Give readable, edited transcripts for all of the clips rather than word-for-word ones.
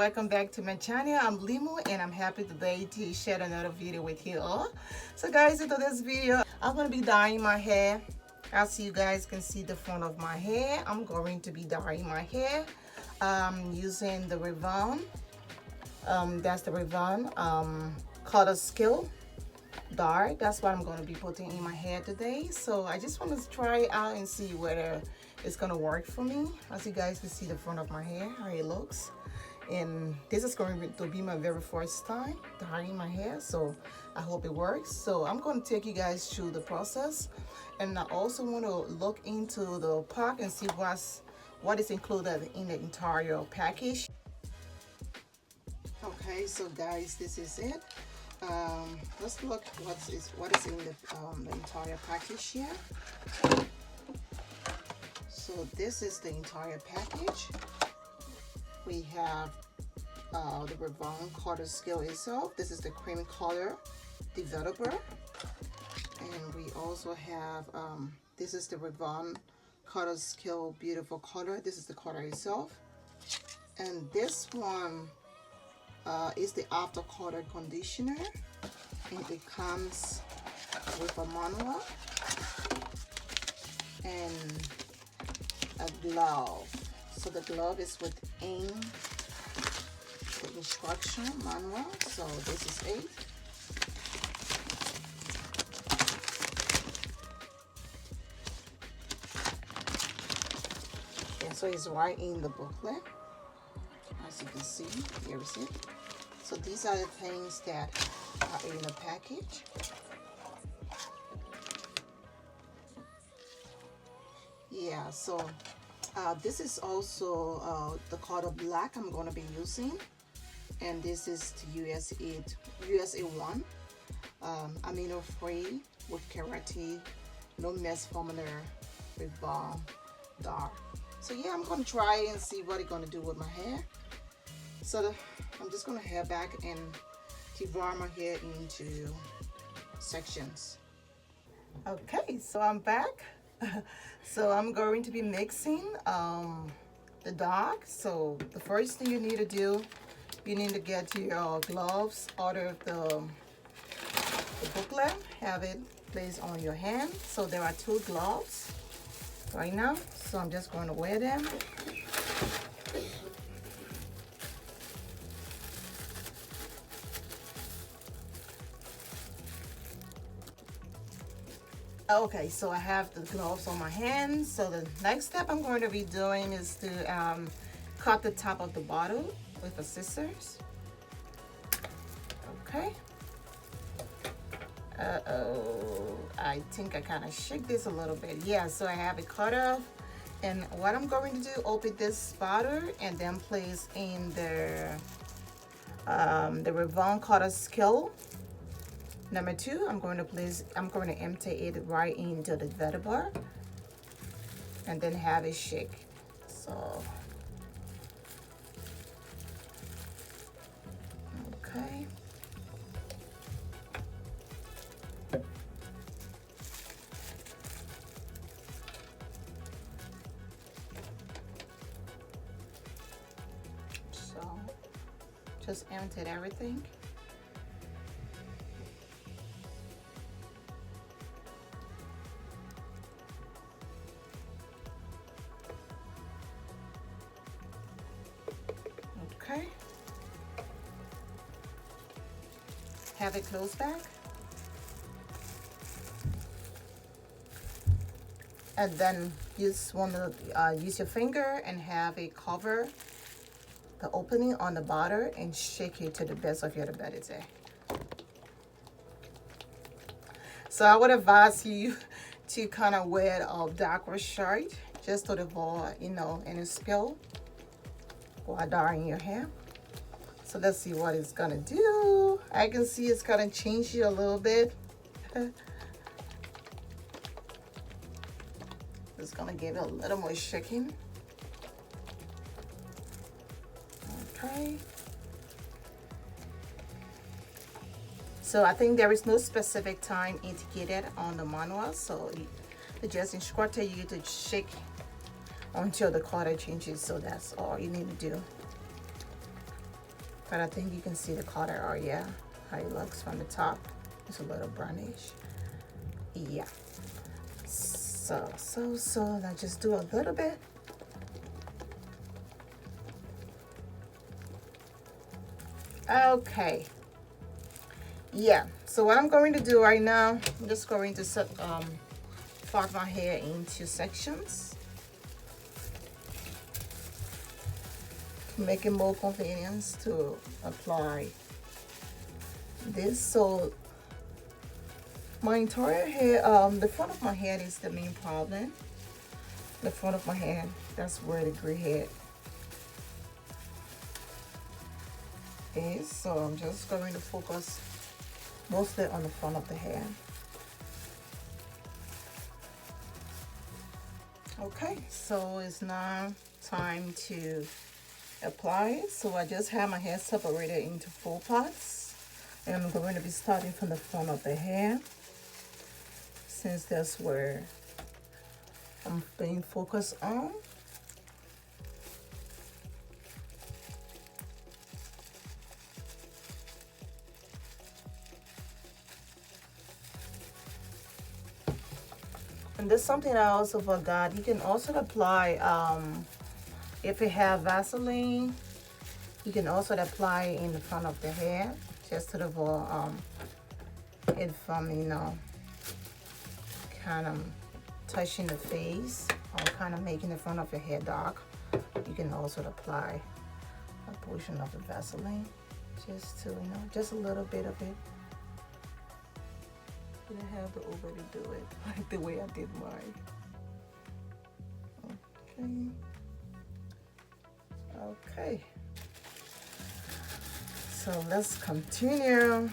welcome back to my channel. I'm Limo and I'm happy today to share another video with you all. So guys, into this video I'm going to be dyeing my hair. As you guys can see the front of my hair, I'm going to be dyeing my hair using the Revlon. That's the Revlon Colorsilk dye. That's what I'm going to be putting in my hair today. So I just want to try it out and see whether it's going to work for me. As you guys can see the front of my hair, how it looks. And this is going to be my very first time dyeing my hair, so I hope it works. So I'm going to take you guys through the process, and I also want to look into the pack and see what is included in the entire package. Okay, so guys, this is it. Let's look what is in the entire package here. So this is the entire package. We have the Revlon Colorsilk itself. This is the cream color developer, and we also have this is the Revlon Colorsilk Beautiful Color. This is the color itself, and this one is the after color conditioner, and it comes with a manual and a glove. So the glove is within the instruction manual. So this is it. And so it's right in the booklet. As you can see, here is it. So these are the things that are in the package. Yeah, so this is also the color black I'm going to be using, and this is the USA 1 amino free with keratin, no mess formula with balm dark. So yeah, I'm going to try and see what it's going to do with my hair. So I'm just going to hair back and divide my hair into sections. Okay, so I'm back. So I'm going to be mixing the dye. So the first thing you need to do, you need to get your gloves out of the booklet, have it placed on your hand. So there are 2 gloves right now, so I'm just going to wear them. Okay, so I have the gloves on my hands. So the next step I'm going to be doing is to cut the top of the bottle with the scissors. Okay. I think I kind of shake this a little bit. Yeah, so I have it cut off. And what I'm going to do, open this bottle and then place in the Revlon Colorsilk number 2. I'm going to empty it right into the developer and then have it shake. So okay. So just emptied everything. Okay. Have it closed back. And then use your finger and have it cover the opening on the bottom and shake it to the best of your ability. So I would advise you to kind of wear a darker shirt just to avoid, any spill while dyeing your hair. So let's see what it's gonna do. I can see it's gonna change you a little bit. It's gonna give it a little more shaking. Okay. So I think there is no specific time indicated on the manual, so it just instructed you to shake until the color changes. So that's all you need to do. but I think you can see the color. Oh yeah, how it looks from the top. It's a little brownish. Yeah. So I just do a little bit. Okay. Yeah, so what I'm going to do right now, I'm just going to part my hair into sections to make it more convenient to apply this. So my entire hair, the front of my head is the main problem. The front of my head, that's where the gray hair is. So I'm just going to focus mostly on the front of the hair. Okay, so it's now time to apply it. So I just have my hair separated into 4 parts, and I'm going to be starting from the front of the hair, since that's where I'm being focused on. And there's something I also forgot. You can also apply, if you have Vaseline, you can also apply in the front of the hair, just to avoid it from, you know, kind of touching the face or kind of making the front of your hair dark. You can also apply a portion of the Vaseline, just to, you know, just a little bit of it. You don't have to overdo it like the way I did mine. Okay. So let's continue.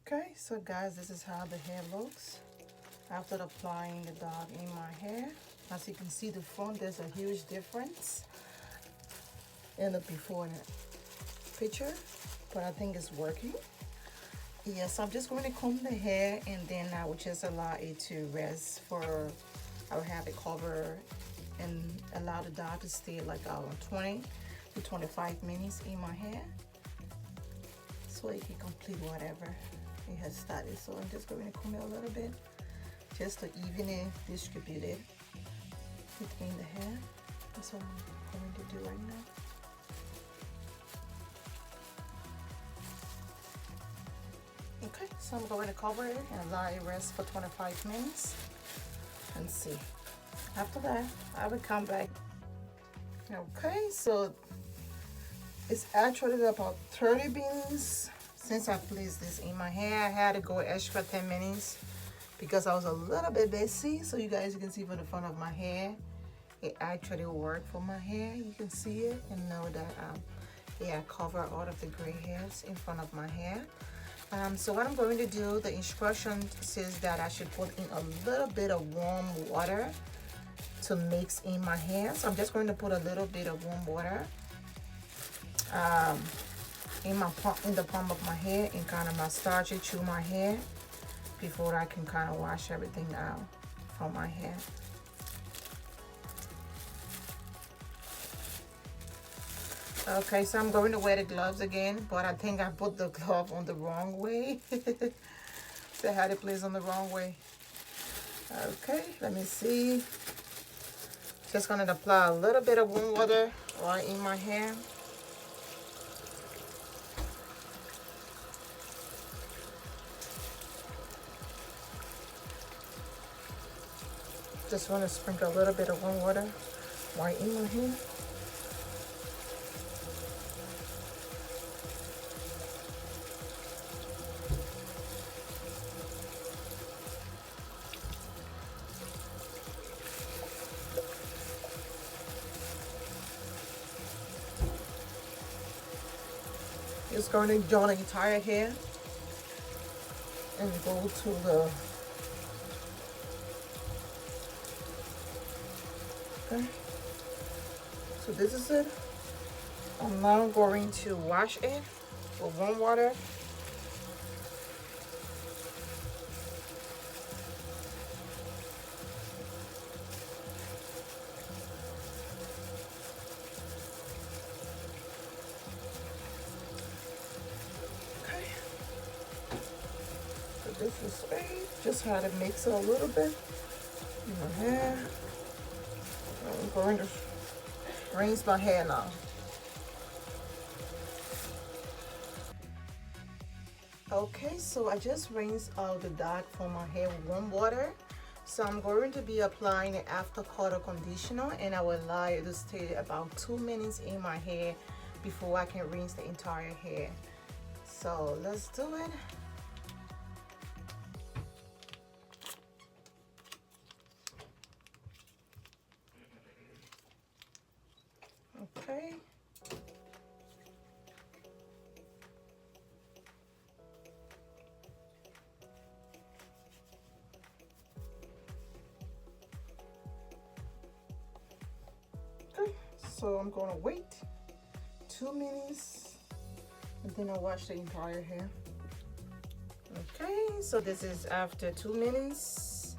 Okay, so guys, this is how the hair looks after applying the dot in my hair. As you can see, the front, there's a huge difference in the before and picture, but I think it's working. Yes, I'm just going to comb the hair, and then I will just allow it to rest for, I will have it cover and allow the dot to stay like 20 to 25 minutes in my hair, so it can complete whatever it has started. So I'm just going to comb it a little bit, just to even it, distribute it between the hair. That's what I'm going to do right now. Okay, so I'm going to cover it and allow it rest for 25 minutes and see. After that, I will come back. Okay, so it's actually about 30 minutes since I placed this in my hair. I had to go extra 10 minutes because I was a little bit busy. So you guys can see from the front of my hair, it actually worked for my hair. You can see it and know that yeah, I cover all of the gray hairs in front of my hair. So what I'm going to do, the instruction says that I should put in a little bit of warm water to mix in my hair. So I'm just going to put a little bit of warm water in the palm of my hair and kind of massage it through my hair before I can kind of wash everything out from my hair. Okay, so I'm going to wear the gloves again, but I think I put the glove on the wrong way. So I had it placed on the wrong way. Okay, let me see. Just gonna apply a little bit of warm water right in my hair. Just want to sprinkle a little bit of warm water right in my hair. going to join the entire hair and go to the, okay, so this is it. I'm now going to wash it with warm water. This is it. Just had to mix it a little bit in my hair. I'm going to rinse my hair now. Okay, so I just rinsed out the dark from my hair with warm water. So I'm going to be applying the after color conditioner, and I will allow it to stay about 2 minutes in my hair before I can rinse the entire hair. So let's do it. Okay. Okay, so I'm gonna wait 2 minutes and then I'll wash the entire hair. Okay, so this is after 2 minutes.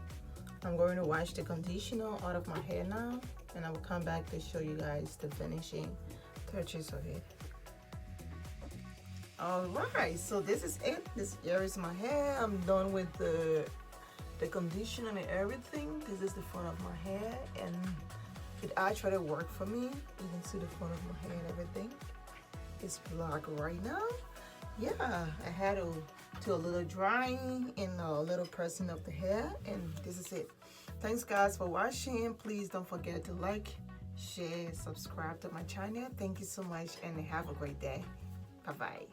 I'm going to wash the conditioner out of my hair now, and I will come back to show you guys the finishing touches of it. All right, so this is it. Here is my hair. I'm done with the conditioner and everything. This is the front of my hair, and it actually worked for me. You can see the front of my hair and everything. It's black right now. Yeah, I had to do a little drying and a little pressing of the hair, and this is it. Thanks guys for watching. Please don't forget to like, share, subscribe to my channel. Thank you so much and have a great day. Bye bye.